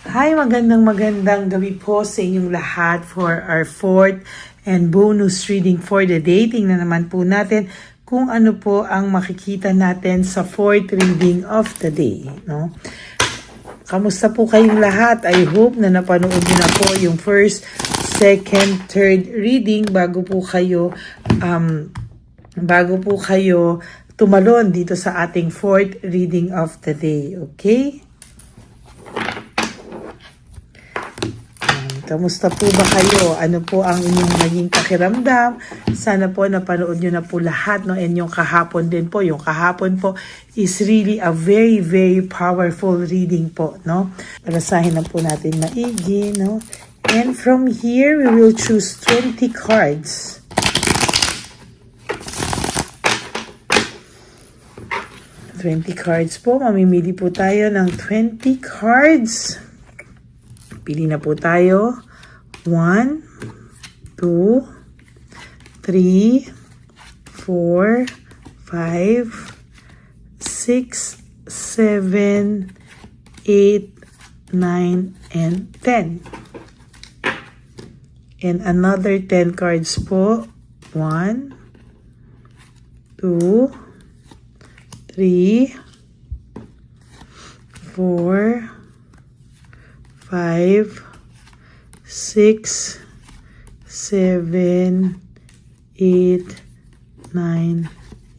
Hi, magandang gabi po sa inyong lahat for our fourth and bonus reading for the day. Tingnan naman po natin kung ano po ang makikita natin sa fourth reading of the day. No? Kamusta po kayong lahat? I hope na napanood niyo na po yung first, second, third reading bago po kayo tumalon dito sa ating fourth reading of the day. Okay? Kamusta po ba kayo? Ano po ang inyong naging pakiramdam? Sana po napanood nyo na po lahat, no? And yung kahapon din po. Yung kahapon po is really a very, very powerful reading po, no? Basahin na po natin maigi, no? And from here, we will choose 20 cards. Po. Mamimili po tayo ng 20 cards. Pili na po tayo. 1, 2, 3, 4, 5, 6, 7, 8, 9, and 10. And another 10 cards po. 1, 2, 3, 4, 5, 6, 7, 8, 9,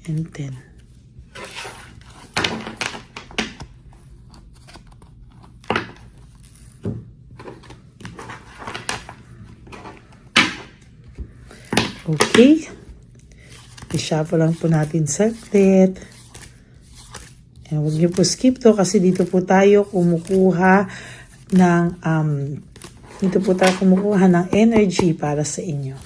and 10. Okay. I-shuffle lang po natin saglit. Huwag niyo po skip to kasi dito po tayo kumukuha ng energy para sa inyo.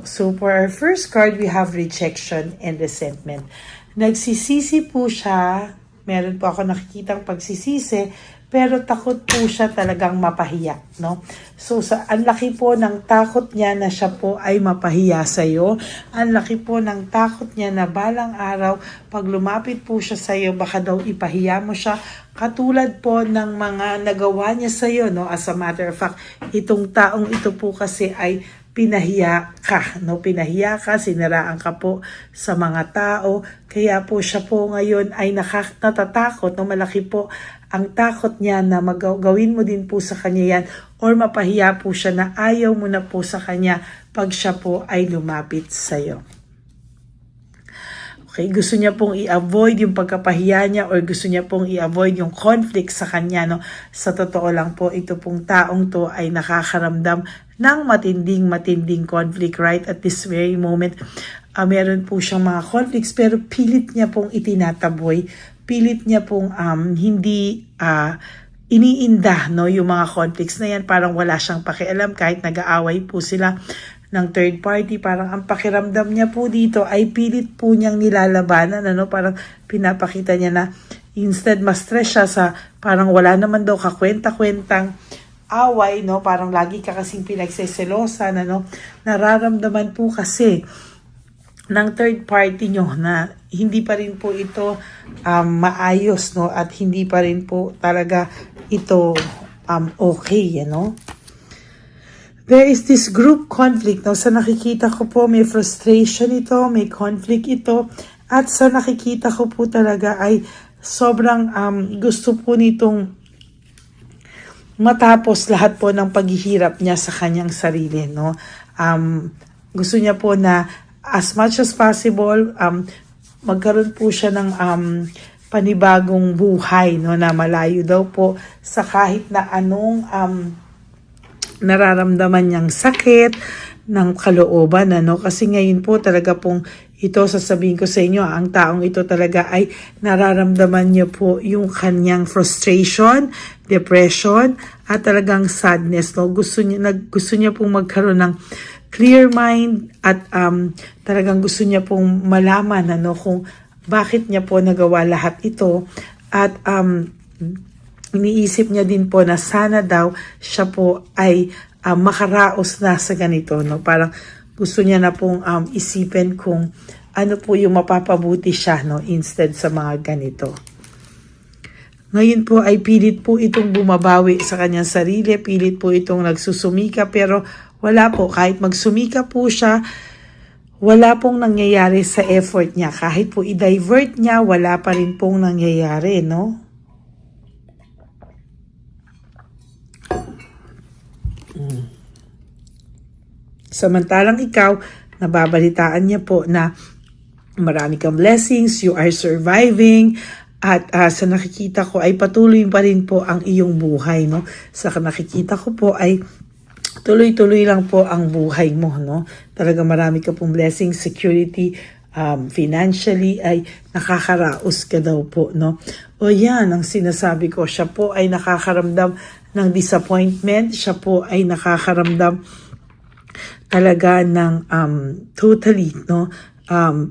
So for our first card, we have rejection and resentment. Nagsisisi po siya. Meron po ako nakikitang pagsisisi, pero takot po siya talagang mapahiya, no? So ang laki po ng takot niya na siya po ay mapahiya sa iyo. Ang laki po ng takot niya na balang araw pag lumapit po siya sa iyo, baka daw ipahiya mo siya. Katulad po ng mga nagawa niya sa iyo, no? As a matter of fact, itong taong ito po kasi ay pinahiya ka, no? Pinahiya ka, siniraan ka po sa mga tao. Kaya po siya po ngayon ay natatakot, no? Malaki po ang takot niya na gawin mo din po sa kanya yan or mapahiya po siya na ayaw mo na po sa kanya pag siya po ay lumapit sa iyo. Okay, gusto niya pong i-avoid yung pagkapahiya niya or gusto niya pong i-avoid yung conflict sa kanya, no? Sa totoo lang po, ito pong taong to ay nakakaramdam ng matinding conflict right at this very moment. Meron po siyang mga conflicts pero pilit niya pong itinataboy. Pilit niya pong hindi iniinda, no, yung mga conflicts na yan. Parang wala siyang pakialam kahit nag-aaway po sila ng third party. Parang ang pakiramdam niya po dito ay pilit po niyang nilalabanan. Ano? Parang pinapakita niya na instead ma-stress siya sa parang wala naman daw kakwenta-kwentang away, no? Parang lagi ka kasing pinagseselosan, ano? Nararamdaman po kasi ng third party nyo na hindi pa rin po ito maayos, no? At hindi pa rin po talaga ito okay, no? There is this group conflict, no? Sa nakikita ko po may frustration ito, may conflict ito, at sa nakikita ko po talaga ay sobrang gusto po nitong matapos lahat po ng paghihirap niya sa kanyang sarili, no? Gusto niya po na as much as possible, magkaroon po siya ng panibagong buhay, no, na malayo daw po sa kahit na anong nararamdaman niyang sakit ng kalooban, ano, kasi ngayon po talaga pong ito, sasabihin ko sa inyo, ang taong ito talaga ay nararamdaman niya po yung kanyang frustration, depression, at talagang sadness, no. Gusto niya pong magkaroon ng clear mind at talagang gusto niya pong malaman, ano, kung bakit niya po nagawa lahat ito. At iniisip niya din po na sana daw siya po ay makaraos na sa ganito, no? Parang gusto niya na pong isipin kung ano po yung mapapabuti siya, no, instead sa mga ganito. Ngayon po ay pilit po itong bumabawi sa kanyang sarili, pilit po itong nagsusumika, pero wala po, kahit magsumika po siya, wala pong nangyayari sa effort niya. Kahit po i-divert niya, wala pa rin pong nangyayari, no? Samantalang ikaw, nababalitaan niya po na marami kang blessings, you are surviving, at sa nakikita ko ay patuloy pa rin po ang iyong buhay, no? Sa nakikita ko po ay tuloy-tuloy lang po ang buhay mo, no? Talaga marami ka pong blessings, security, financially ay nakakaraos ka daw po, no? O yan, ang sinasabi ko, siya po ay nakakaramdam ng disappointment, siya po ay nakakaramdam talaga ng totally, no?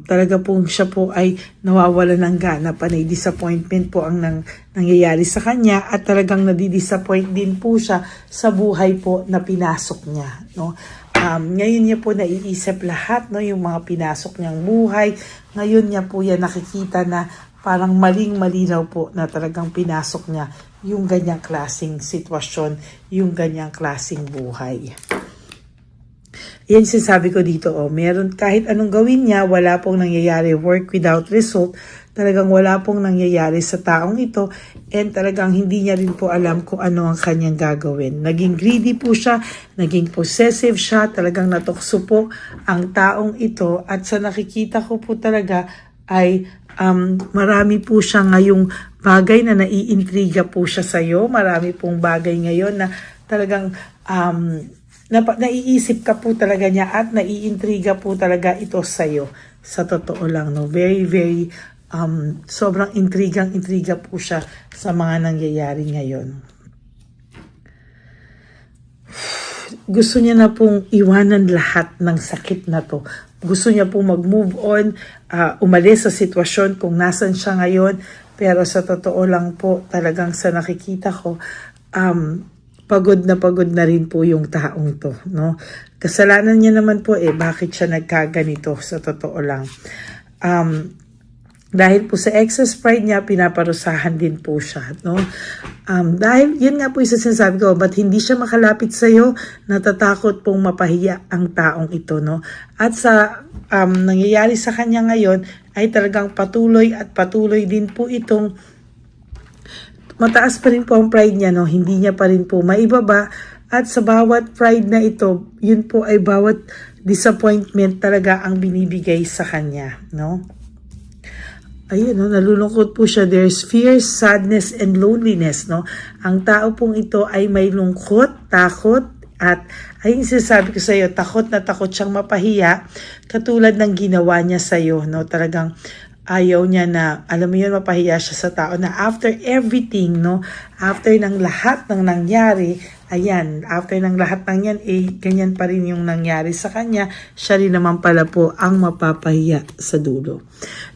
Talaga pong siya po ay nawawala ng gana, panay disappointment po ang nangyayari sa kanya, at talagang nadidisappoint din po siya sa buhay po na pinasok niya, no? Ngayon niya po naiisip lahat, no, yung mga pinasok niyang buhay. Ngayon niya po yan nakikita na parang malinaw po na talagang pinasok niya yung ganyang klaseng sitwasyon, yung ganyang klaseng buhay. Yan sinasabi ko dito, meron kahit anong gawin niya, wala pong nangyayari, work without result, talagang wala pong nangyayari sa taong ito, and talagang hindi niya rin po alam kung ano ang kanyang gagawin. Naging greedy po siya, naging possessive siya, talagang natukso po ang taong ito, at sa nakikita ko po talaga ay marami po siya ngayong bagay na naiintriga po siya sa'yo, marami pong bagay ngayon na talagang naiisip ka po talaga niya at naiintriga po talaga ito sa'yo. Sa totoo lang, no? Very, very, sobrang intriga po siya sa mga nangyayari ngayon. Gusto niya na pong iwanan lahat ng sakit na to. Gusto niya pong mag-move on, umalis sa sitwasyon kung nasan siya ngayon. Pero sa totoo lang po, talagang sa nakikita ko, pagod na rin po yung taong to, no? Kasalanan niya naman po bakit siya nagkaganito, sa totoo lang. Dahil po sa excess pride niya, pinaparusahan din po siya, no? Dahil, yun nga po yung sinasabi ko, ba't hindi siya makalapit sa'yo, natatakot pong mapahiya ang taong ito, no? At sa nangyayari sa kanya ngayon, ay talagang patuloy din po itong mataas pa rin po ang pride niya, no? Hindi niya pa rin po maibaba, at sa bawat pride na ito, yun po ay bawat disappointment talaga ang binibigay sa kanya, no? Ayun, no? Nalulungkot po siya. There's fear, sadness, and loneliness, no? Ang tao pong ito ay may lungkot, takot, at ayun sinasabi ko sa iyo, takot na takot siyang mapahiya, katulad ng ginawa niya sa iyo, no? Talagang ayaw niya na, alam mo yun, mapahiya siya sa tao na after everything, no? After ng lahat ng nangyari, ayan, after ng lahat ng yan, ganyan pa rin yung nangyari sa kanya, siya rin naman pala po ang mapapahiya sa dulo.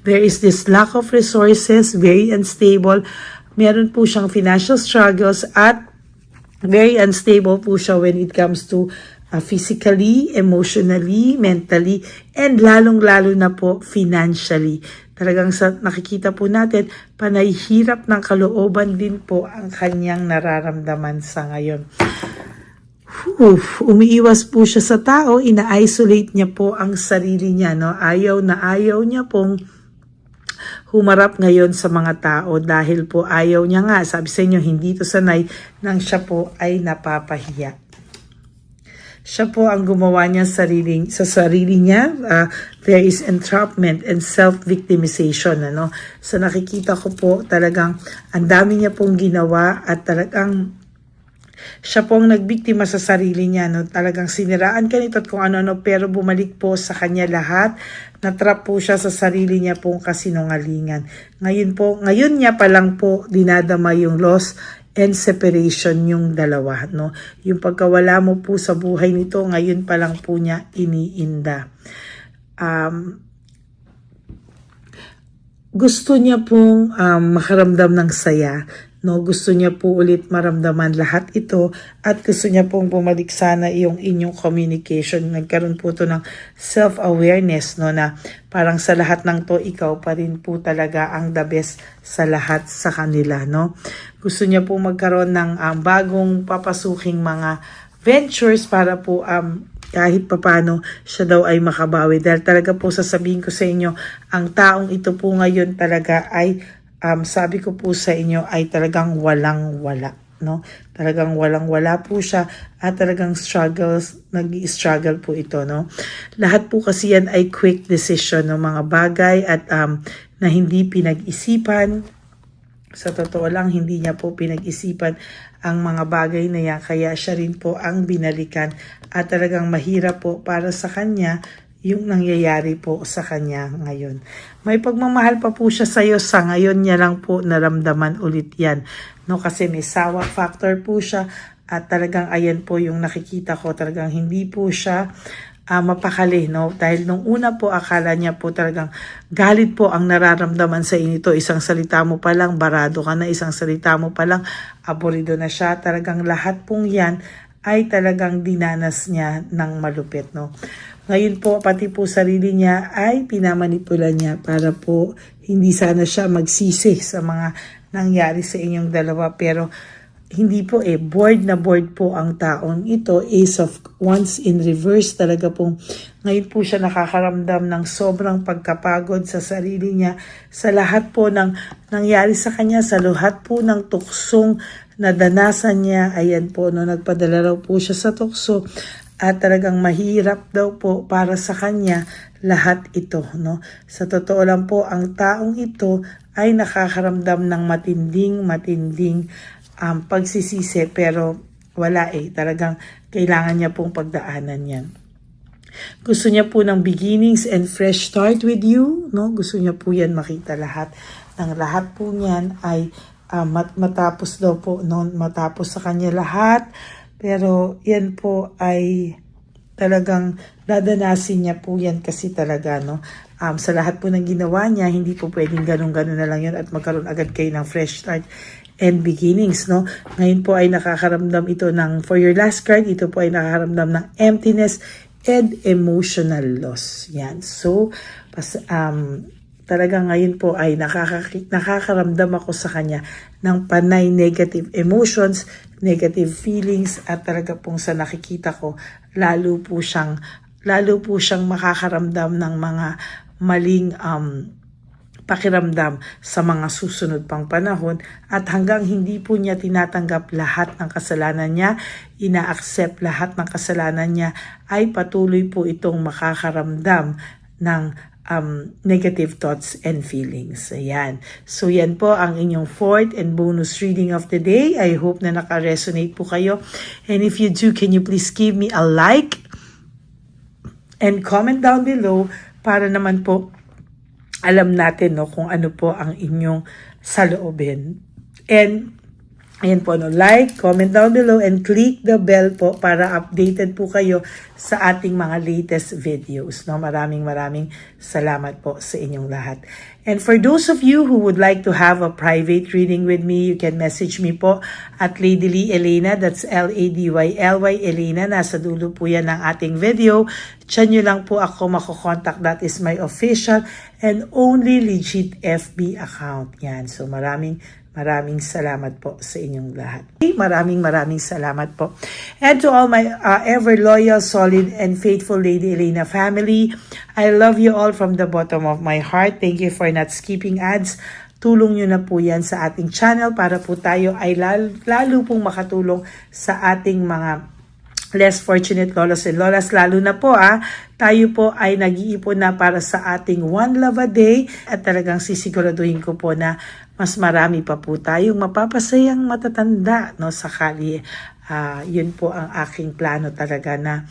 There is this lack of resources, very unstable. Meron po siyang financial struggles at very unstable po siya when it comes to physically, emotionally, mentally, and lalong-lalo na po financially. Talagang sa nakikita po natin, panay hirap ng kalooban din po ang kanyang nararamdaman sa ngayon. Umiiwas po siya sa tao, ina-isolate niya po ang sarili niya, no? Ayaw niya pong humarap ngayon sa mga tao dahil po ayaw niya nga, sabi sa inyo, hindi to sanay nang siya po ay napapahiya. Siya po ang gumawa niya sa sarili niya. There is entrapment and self-victimization. Ano? Sa nakikita ko po, talagang ang dami niya pong ginawa at talagang siya po ang nagbiktima sa sarili niya. No? Talagang siniraan ka nito at kung ano-ano, pero bumalik po sa kanya lahat. Natrap po siya sa sarili niya pong kasinungalingan. Ngayon niya pa lang po dinadama yung loss and separation yung dalawa, no? Yung pagkawala mo po sa buhay nito, ngayon pa lang po niya iniinda. Gusto niya pong makaramdam ng saya, no, gusto niya po ulit maramdaman lahat ito at gusto niya pong bumalik sana yung inyong communication. Nagkaroon po to ng self-awareness, no, na parang sa lahat ng to, ikaw pa rin po talaga ang the best sa lahat sa kanila, no. Gusto niya po magkaroon ng bagong papasuking mga ventures para po kahit papano siya daw ay makabawi. Dahil talaga po sasabihin ko sa inyo, ang taong ito po ngayon talaga ay, sabi ko po sa inyo, ay talagang walang-wala. No? Talagang walang-wala po siya at talagang nag-i-struggle po ito. No? Lahat po kasi yan ay quick decision, no? Mga bagay at na hindi pinag-isipan. Sa totoo lang, hindi niya po pinag-isipan ang mga bagay na yan. Kaya siya rin po ang binalikan. At talagang mahirap po para sa kanya yung nangyayari po sa kanya ngayon. May pagmamahal pa po siya sa iyo. Sa ngayon niya lang po naramdaman ulit yan. No, kasi may sawa factor po siya. At talagang ayan po yung nakikita ko. Talagang hindi po siya mapakali, no? Dahil nung una po, akala niya po talagang galit po ang nararamdaman sa inyo. Isang salita mo pa lang, barado ka na. Isang salita mo pa lang, aborido na siya. Talagang lahat pong yan ay talagang dinanas niya ng malupit, no? Ngayon po, pati po sarili niya ay pinamanipula niya para po hindi sana siya magsisi sa mga nangyari sa inyong dalawa. Pero hindi po bored na bored po ang taon ito. Ace of Wands in reverse talaga pong ngayon po siya nakakaramdam ng sobrang pagkapagod sa sarili niya, sa lahat po ng nangyari sa kanya, sa lahat po ng tuksong nadanasan niya. Ayan po, no, nagpadala raw po siya sa tukso at talagang mahirap daw po para sa kanya lahat ito, no. Sa totoo lang po, ang taong ito ay nakakaramdam ng matinding pagsisisi, pero wala talagang kailangan niya pong pagdaanan yan. Gusto niya po ng beginnings and fresh start with you, no? Gusto niya po yan makita lahat. Ng lahat po niyan ay matapos daw po, no? Matapos sa kanya lahat, pero yan po ay talagang dadanasin niya po yan kasi talaga, no? Sa lahat po ng ginawa niya, hindi po pwedeng ganun-ganun na lang yun at magkaroon agad kayo ng fresh start and beginnings, no? Ngayon po ay nakakaramdam ito ng, for your last card, ito po ay nakakaramdam ng emptiness and emotional loss. Yan. So, talaga ngayon po ay nakakaramdam ako sa kanya ng panay negative emotions, negative feelings, at talaga pong sa nakikita ko, lalo po siyang makakaramdam ng mga maling pakiramdam sa mga susunod pang panahon, at hanggang hindi po niya tinatanggap lahat ng kasalanan niya, ina-accept lahat ng kasalanan niya, ay patuloy po itong makakaramdam ng negative thoughts and feelings. Ayan. So yan po ang inyong fourth and bonus reading of the day. I hope na naka-resonate po kayo. And if you do, can you please give me a like and comment down below para naman po alam natin, no, kung ano po ang inyong saloobin. And ayan po, no, like, comment down below, and click the bell po para updated po kayo sa ating mga latest videos. No? Maraming salamat po sa inyong lahat. And for those of you who would like to have a private reading with me, you can message me po at Lady Lee Elena. That's Ladyly Elena. Nasa dulo po yan ng ating video. Diyan nyo lang po ako makokontak. That is my official and only legit FB account. Yan. So maraming salamat po sa inyong lahat. Maraming salamat po. And to all my ever loyal, solid, and faithful Lady Elena family, I love you all from the bottom of my heart. Thank you for not skipping ads. Tulong nyo na po yan sa ating channel para po tayo ay lalo pong makatulong sa ating mga less fortunate lolos and lolas. Lalo na po tayo po ay nag-iipon na para sa ating One Love a Day, at talagang sisiguraduhin ko po na mas marami pa po tayong mapapasayang matatanda, no, sakali. Yun po ang aking plano talaga, na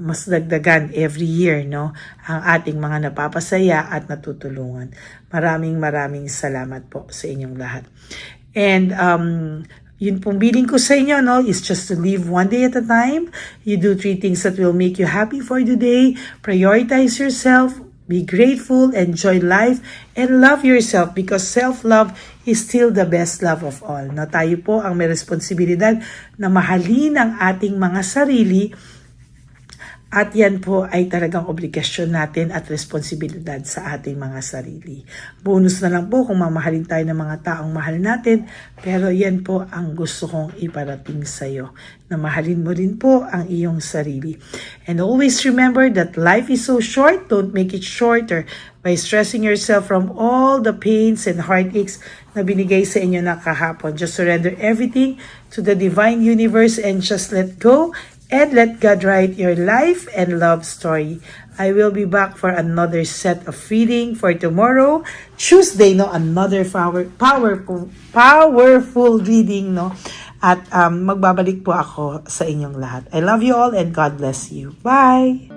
mas dagdagan every year, no, ang ating mga napapasaya at natutulungan. Maraming salamat po sa inyong lahat. And yun pong billing ko sa inyo, no, is just to live one day at a time. You do 3 things that will make you happy for the day. Prioritize yourself, Be grateful, enjoy life, and love yourself because self-love is still the best love of all. Na tayo po ang may responsibilidad na mahalin ang ating mga sarili at yan po ay talagang obligasyon natin at responsibilidad sa ating mga sarili. Bonus na lang po kung mamahalin tayo ng mga taong mahal natin, pero yan po ang gusto kong iparating sa iyo, na mahalin mo rin po ang iyong sarili. And always remember that life is so short, don't make it shorter by stressing yourself from all the pains and heartaches na binigay sa inyo na kahapon. Just surrender everything to the divine universe and just let go and let God write your life and love story. I will be back for another set of reading for tomorrow, Tuesday, no, another powerful reading, no. At magbabalik po ako sa inyong lahat. I love you all and God bless you. Bye!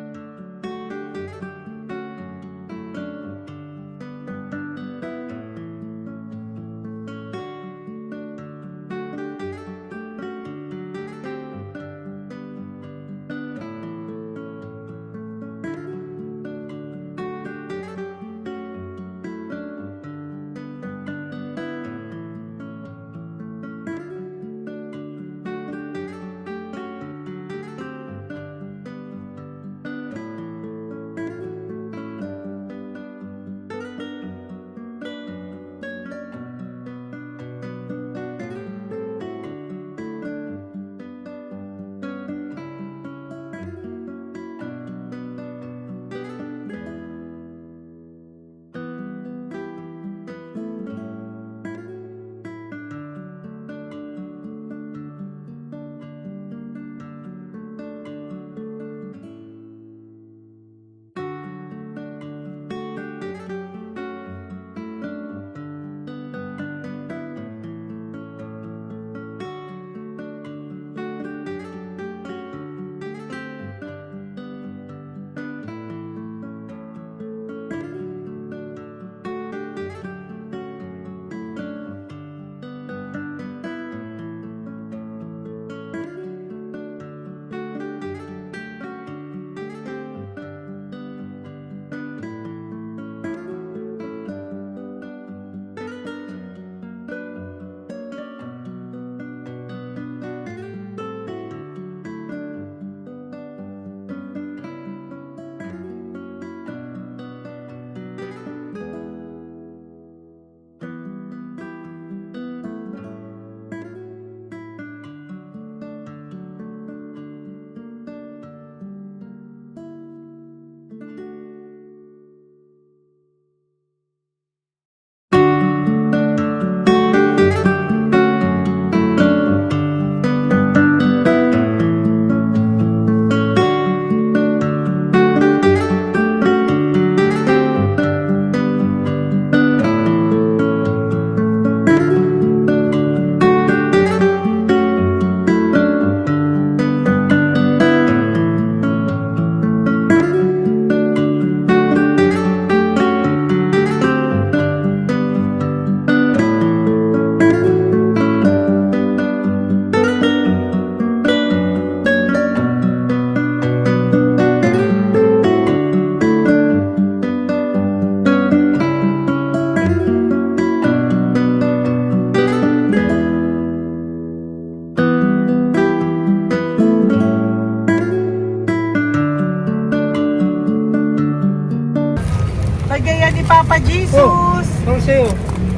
Bigay ni Papa Jesus. Sa'yo.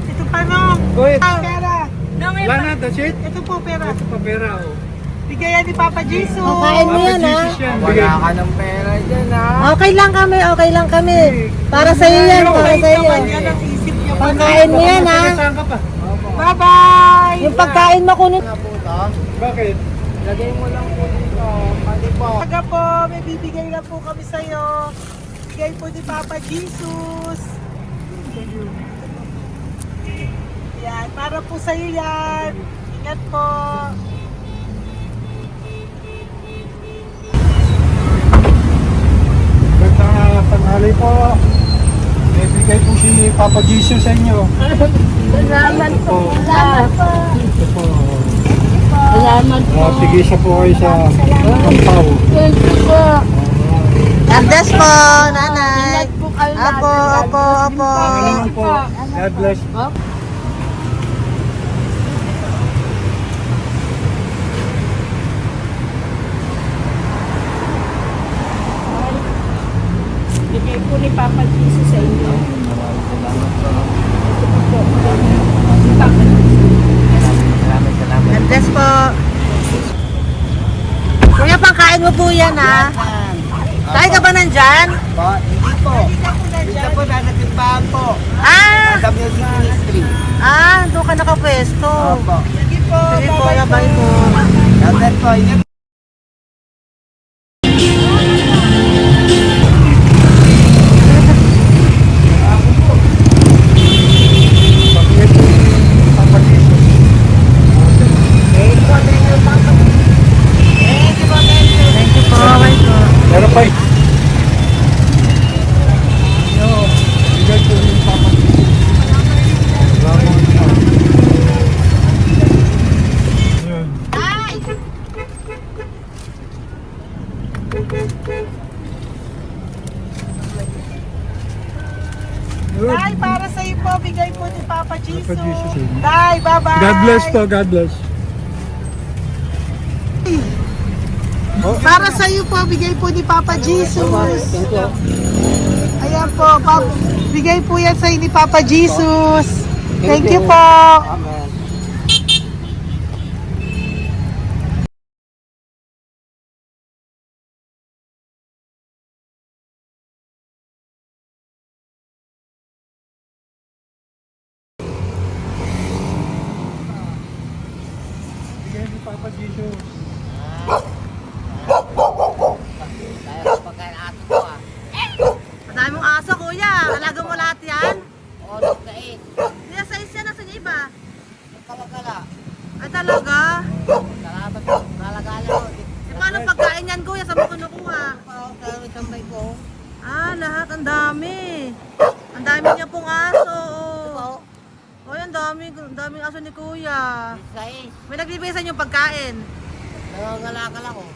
Ito pa nung. Go ahead. Pera. Wala na, that's it? Ito po pera. Ito pa pera, oh. Bigay ni Papa Jesus. Kain mo yan, ha? Wala ka ng pera dyan, ha? Okay lang kami. Para sa iyo yan, para sa iyo. Yan ang isip niyo. Pagkain mo yan, ha? Saan ka pa? Bye-bye. Yung pagkain mo kunin. Bakit? Lagay mo lang po dito. Pati po. Pagka po, may bibigay lang po kami sa'yo. Bigay po ni Papa Jesus. Yan, para po sa'yo yan. Ingat po. Magandang tanghali po. May bigay po si Papa Jesus sa inyo. Salamat po. Ito po. Salamat po. Tigisa po kayo sa Pampaw. Thank you po. God bless po, nanay. Ingat po bukal na. Apo, apo, apo. Ako naman po. God bless. Bigay po ni Papa Jesus sa inyo. God bless po. Kuya, pangkain mo po yan, ha? Tayo ka ba nandyan? Hindi po. Dito po nagatimpahan po. Ah! Sa music ministry. Ah, doon ka nakapwesto. Opo. Sige po, bye po. Dapat po, ingat. Pabigay po ni Papa Jesus. Thank you po, bye po. Meron pa eh. Bigay po ni Papa Jesus. Salamat po. Yun. Yun. Tay, para sa iyo po, bigay po ni Papa Jesus. Papa Jesus, eh. Tay, bye-bye. God bless po, God bless. Para sa iyo po, bigay po ni Papa Jesus. Ayan po, bigay po yan sa iyo ni Papa Jesus. Thank you po. Bigay ni Papa Jesus. Madami mong aso, kuya. Alaga mo lahat yan? Hindi na size yan. Nasaan yung iba? Ay, talaga? E paano pagkain yan, kuya? Saan mo kinukuha? Ah, lahat. Ang dami. Ang dami niya pong aso. Oy, ang daming aso ni kuya. May nagbibigay sa inyo pagkain?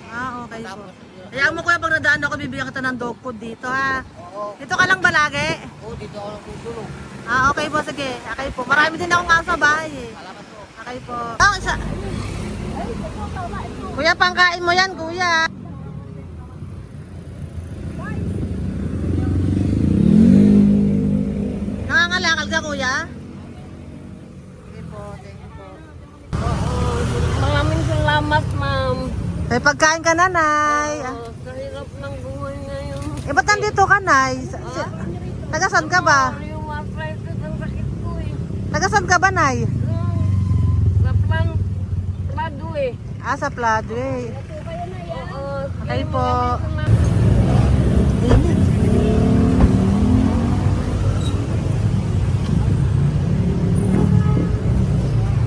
Ah, okay po. Kaya mo kuya, pag nadaan ako, bibigyan kita ng dog food dito, ha? Dito ka lang ba lagi? Ah, okay po, sige. Okay po. Marami din akong aso sa bahay, eh. Okay po. Oh, isa. Kuya, pangkain mo yan, kuya. Nangangalakal ka, kuya? Sige po, thank you po. Maraming salamat, ma'am. May pagkain ka, nanay. Sa hirap ng buhay ngayon. Eh, ba't nandito ka, nay? Tagasan ka ba? Yung arthritis ang sakit ko eh. Tagasan ka ba, nay? Sa plan, lado eh. Ah, sa Pladway. Oo. Okay po.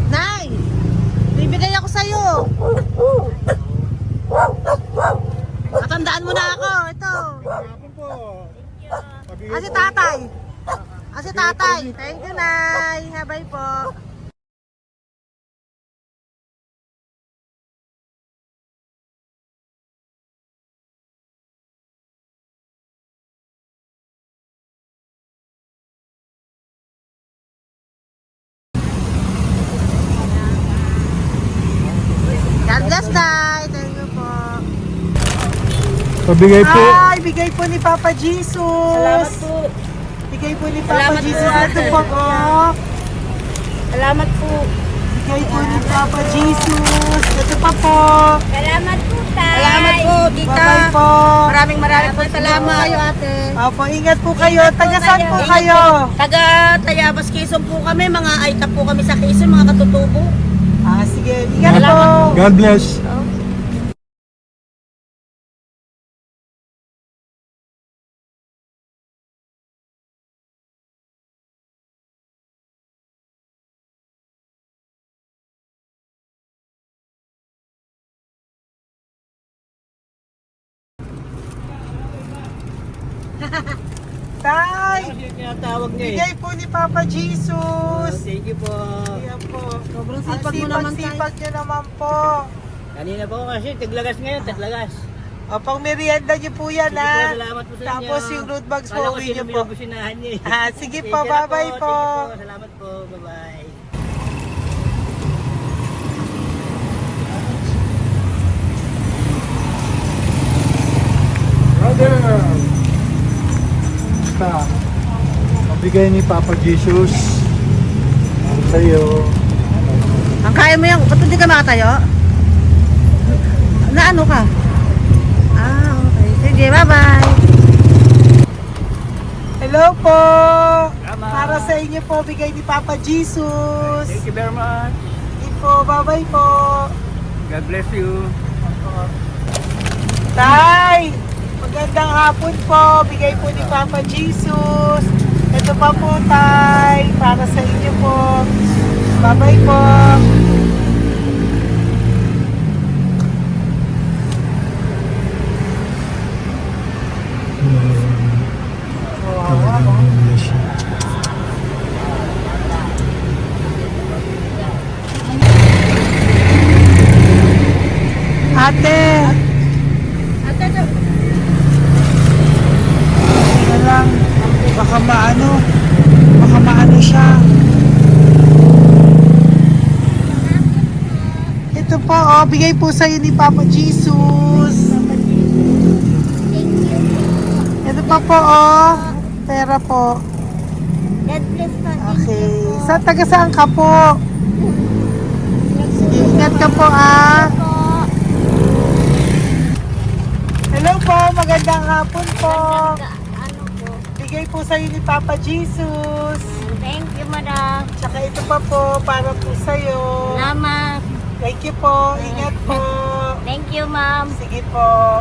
Nay! Bibigay ako sa'yo. Matandaan mo na ako. Ito. Hapon po. Pabigay Ah, si po. tatay. Ah, si tatay. Thank you, Nay. Habay po. God bless, Nay. Thank you po. Pabigay po. Ay, bigay po ni Papa Jesus. Salamat po. Bigay po ni Papa Salamat po, Jesus. ate. Ito po, oh. Salamat po. Bigay po ni Papa Jesus. Ito pa po. Salamat po, tay. Salamat po, Bye-bye po. Maraming po salamat. Kayo, ate. Opo, ingat po kayo. Taga saan po kayo? Taga Tayabas, Quezon po kami. Mga aita po kami sa Quezon, mga katutubo. Ah, sige. Ingat po. God bless. Tay, Tinatawag niya bigay po ni Papa Jesus. Thank you po. Ayan po. Sobrang Ang sipag mo naman, tay. sipag-sipag nyo naman po. Kanina po kasi, taglagas ngayon, taglagas. O, pang merienda niyo po yan, Sige po, ha? salamat po sa inyo. Tapos yung road bags po, Kala ko uwi sino niyo po. binubusinahan niyo eh. Ah, sige po, na bye-bye po. Sige po, salamat po. Bye-bye. Brother! Basta, mabigay ni Papa Jesus ang sa'yo. Ang kaya mo yan, ba't hindi ka makatayo? Na ano ka? Ah, okay. Sige, bye-bye. Hello po! Tama. Para sa inyo po, bigay ni Papa Jesus. Thank you very much. Sige po, bye-bye po. God bless you. Tay! Magandang hapon po. Bigay po ni Papa Jesus. Ito pa po, Tay. Para sa inyo po. Bye-bye po. Ate! Teka lang. Baka maano siya. Ito po, oh, bigay po sa'yo ni Papa Jesus. Ito pa po, oh. Pera po. God bless po. Okay. Taga saan ka po? Sige, ingat ka po, ah. Hello po, magandang hapon po. Ano po? Bigay po sa'yo ni Papa Jesus. Thank you, madam. Tsaka ito pa po, para po sa'yo. Salamat. Thank you po, ingat po. Thank you, ma'am. Sige po.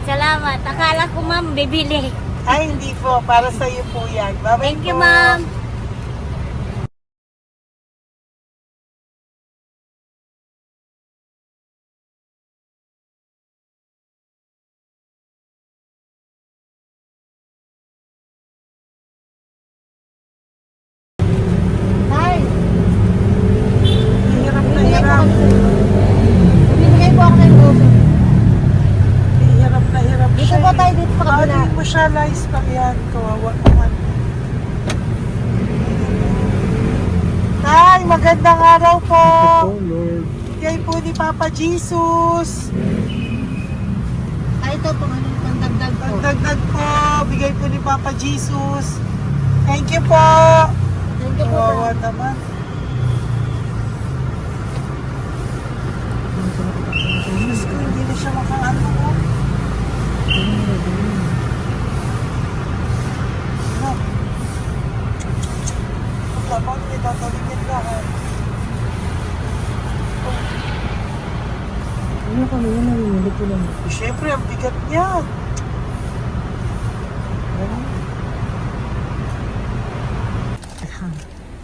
Salamat. Akala ko, ma'am, bibili. Ay, hindi po, para sa'yo po yan. Bye-bye Thank you, po. ma'am. Hi. Hirap na hirap. Bibigay po ako ng goso. Hirap na hirap Dito siya. po tayo, dito sa kabila. Hindi mo siya lies pa yan. Kawawa naman. Tay, magandang araw po. Oh Lord. Bigay po ni Papa Jesus. Ay, ito po, ano, pandagdag po. Dagdag po. Bigay po ni Papa Jesus. Thank you po. Thank you po. Kawawa naman. Diyos ko, hindi na siya makaano ko. Ano? Kapag may tatawagin lahat. Ano kami yun? Nalilito ko lang. Siyempre, ang bigat niya.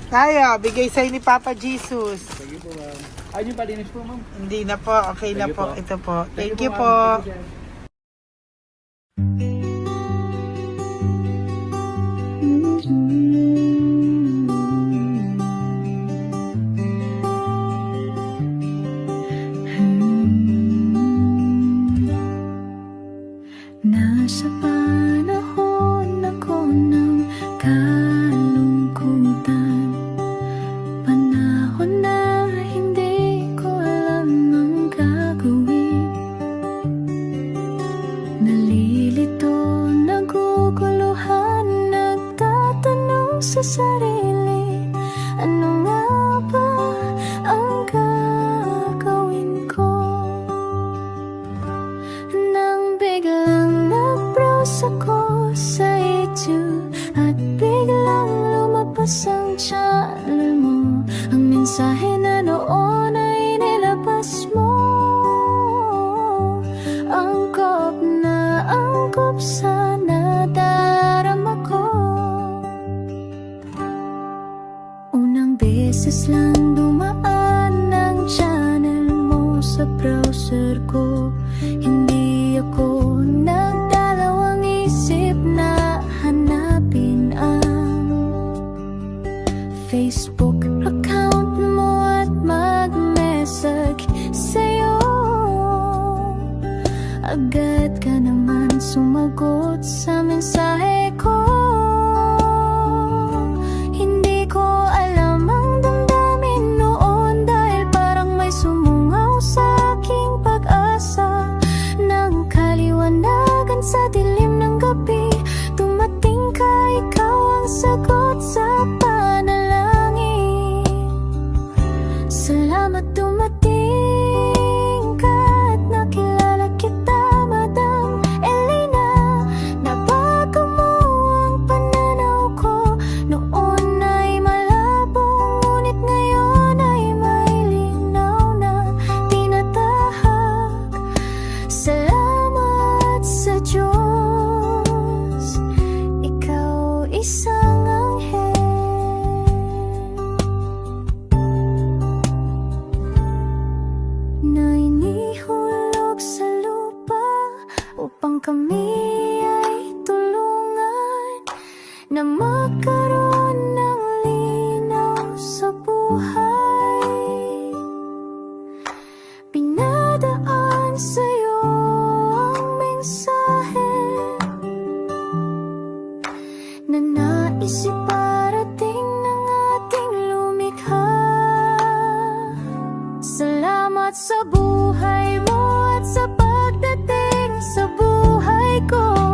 Kaya, bigay sa'yo ni Papa Jesus. Sige po, ma'am. Ayun yung palinis po, ma'am. Hindi na po, okay na Sige po. po. Ito po. Thank you ma'am. po. Thank you, sir. Nasa panahon ako ng kalungkutan, panahon na hindi ko alam ang gagawin. Nalilito, naguguluhan, nagtatanong sa sarili, ano nga ba ang gagawin ko? Nang biglang nag-browse ako sa YouTube at biglang lumabas ang channel mo, ang mensahe na noon ay nilabas mo. Angkop sa nadarama ko. Unang beses lang dumaan ang channel mo sa browser ko. Hindi ako nagdalawang isip na hanapin ang Facebook account mo at mag-message sa'yo. agad ka naman sumagot sa mensahe ko. Hindi ko alam ang damdamin noon, dahil parang may sumungaw sa aking pag-asa. Nang kaliwanagan sa dilim ng gabi, dumating ka, ikaw ang sagot sa panalangin. Salamat dumating ka at nakilala kita, Madam Elena. Nabago mo ang pananaw ko, noon ay malabo, ngunit ngayon ay may linaw na tinatahak. Salamat sa Diyos, ikaw isang anghel na inihulog sa lupa upang kami ay tulungan na magkaroon ng linaw sa buhay. Pinadaan sa'yo ang mensahe na nais iparating ng ating lumikha. Salamat sa buhay mo at sa pagdating sa buhay ko.